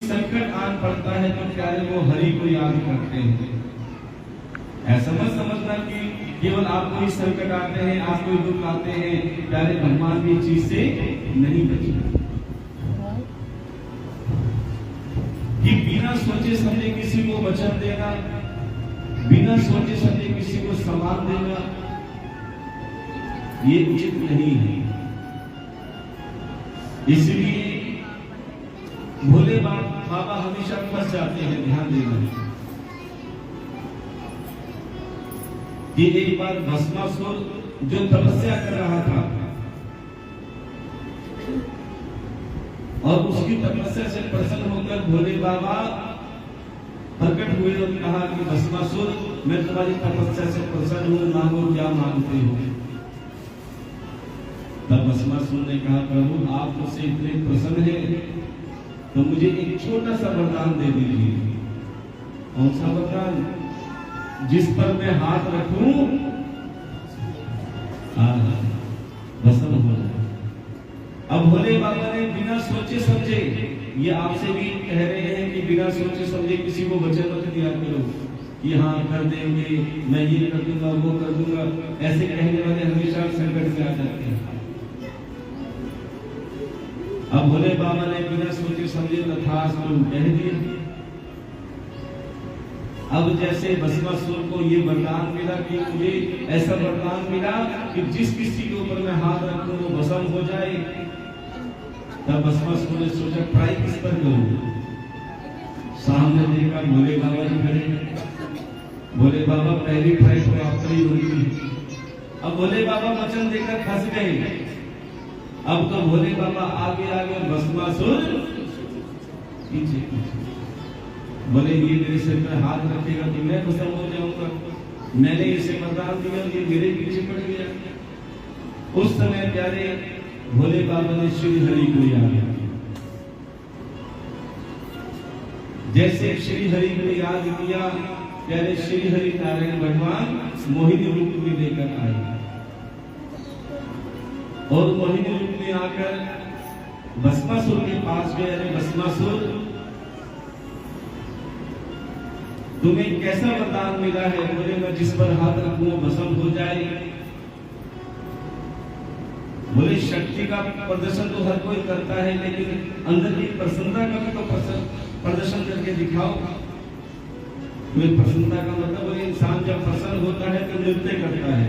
संकट आन पड़ता है तो प्यारे वो हरि को याद करते हैं। ऐसा मत समझना कि केवल आपको ही संकट आते हैं, आपको ही दुख आते हैं। प्यारे भगवान भी चीज से नहीं बचे कि बिना सोचे समझे किसी को वचन देना, बिना सोचे समझे किसी को सम्मान देना, ये उचित नहीं है। इसलिए भोले बाबा हमेशा फंस जाते हैं। ध्यान देना कि एक बार भस्मासुर जो तपस्या कर रहा था और उसकी तपस्या से प्रसन्न होकर भोले बाबा प्रकट हुए और कहा कि भस्मासुर, मैं तुम्हारी तपस्या से प्रसन्न हूं, मांगो क्या मांगते हो। तब भस्मासुर ने कहा, प्रभु आप मुझसे इतने प्रसन्न हैं तो मुझे एक छोटा सा वरदान दे दीजिए। कौन सा वरदान? जिस पर मैं हाथ रखूं भस्म हो जाए। अब भोले बाबा ने बिना सोचे समझे, ये आपसे भी कह रहे हैं कि बिना सोचे समझे किसी को वचन मत दिया करो कि हाँ कर देंगे, मैं ये कर दूंगा, वो कर दूंगा। ऐसे कहने वाले हमेशा संकट में आ जाते हैं। अब भोले बाबा ने बिना सोचे समझे तथास्तु कह दिया। अब जैसे भस्मासुर को ये वरदान मिला कि मुझे ऐसा वरदान मिला कि जिस किसी के ऊपर मैं हाथ रखूं वो भस्म हो जाए, तब भस्मासुर ने सोचा ट्राई किस पर करूं। सामने देखा भोले बाबा जी खड़े। भोले बाबा पहली ट्राई तो आप पर ही होगी। अब भोले बाबा वचन देकर फंस गए। अब तो भोले बाबा आगे आगे, भस्मासुर पीछे पीछे। बोले ये मेरे सिर पर हाथ रखेगा तो मैं भस्म हो जाऊंगा। मैंने इसे वरदान दिया, ये मेरे पीछे पड़ गया। उस समय प्यारे भोले बाबा ने श्री हरि को याद किया। जैसे श्री हरि को याद किया, प्यारे श्री हरि नारायण भगवान मोहिनी रूप में लेकर आए और मोहिनी रूप में आकर भस्मासुर के पास गए। अरे भस्मासुर, तुम्हें कैसा वरदान मिला है? बोले मैं जिस पर हाथ रखूं भस्म हो जाए। बोले शक्ति का प्रदर्शन तो हर कोई करता है, लेकिन अंदर की प्रसन्नता का भी तो प्रदर्शन करके दिखाओ। तुम्हें प्रसन्नता का मतलब, बोले इंसान जब प्रसन्न होता है तो नृत्य करता है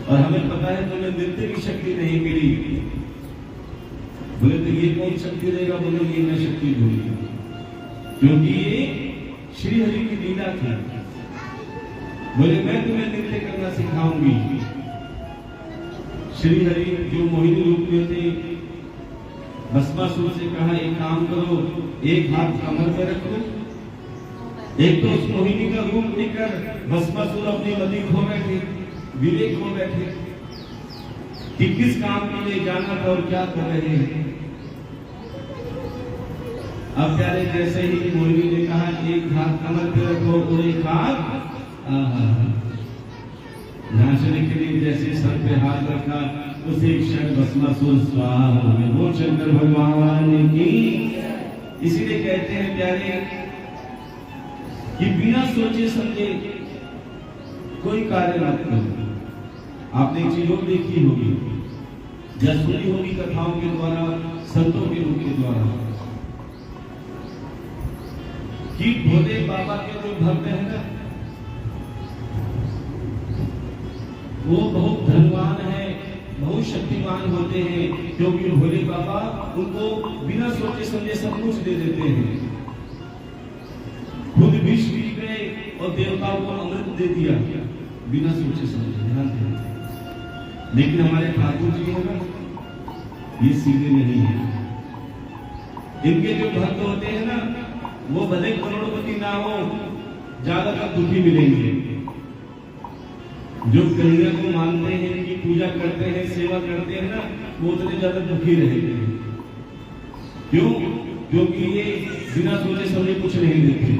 और हमें पता है तुम्हें नृत्य की शक्ति नहीं मिली। बोले तो ये कौन शक्ति देगा? बोले ये मैं शक्ति दूंगी, क्योंकि ये श्री हरि की लीला थी। बोले मैं तुम्हें नृत्य करना सिखाऊंगी। श्री हरि जो मोहिनी रूप में थे, भस्मासुर से कहा एक काम करो, एक हाथ कमर पे रखो। एक तो उस मोहिनी का रूप लेकर भस्मासुर अपनी मति खो बैठे, विवेक खो बैठे कि किस काम के लिए जाना था और क्या कर रहे हैं। अब प्यारे जैसे ही मोहिनी ने कहा एक हाथ कमर पे रखो और एक हाथ नाचने के लिए जैसे सर पे हाथ रखा, उसे क्षण भस्मासुर स्वाहा हो गए। बोल शंकर भगवान की। इसीलिए कहते हैं प्यारे कि बिना सोचे समझे कोई कार्य मत करो। आपने एक चीज और देखी होगी, या सुनी होगी कथाओं के द्वारा, संतों के रूप के द्वारा, कि भोले बाबा के जो भक्त हैं ना, वो बहुत धनवान है, बहुत शक्तिमान होते हैं, क्योंकि भोले बाबा उनको बिना सोचे समझे सब कुछ दे देते हैं। खुद विष पी गए और देवताओं को अमृत दे दिया बिना सोचे समझे। ध्यान दें। लेकिन हमारे ठाकुर जी हैं ना, ये सीधे नहीं है। इनके जो भक्त होते हैं ना, वो भले करोड़पति ना हो, ज्यादातर दुखी मिलेंगे। जो कन्हैया को मानते हैं, इनकी पूजा करते हैं, सेवा करते हैं ना, वो उतने ज्यादा दुखी रहेंगे। क्यों? क्योंकि ये बिना सोचे समझे कुछ नहीं देते,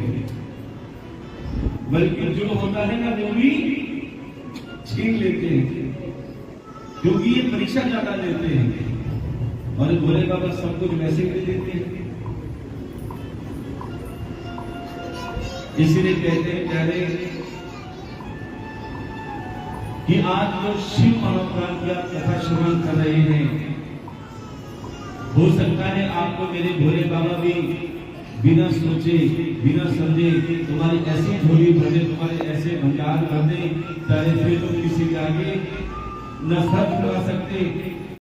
बल्कि जो होता है ना वो भी छीन लेते हैं, क्योंकि ये परीक्षा ज्यादा लेते हैं। और भोले बाबा सब कुछ वैसे ही देते हैं। इसीलिए कहते हैं प्यारे कि आज जो शिव महापुराण की आप कथा श्रवण कर रहे हैं, हो सकता है आपको मेरे भोले बाबा भी बिना सोचे बिना समझे तुम्हारी ऐसी झोली भर दे, तुम्हारे ऐसे भंडार कर दे, फिर तुम किसी के आगे न सच करा सकते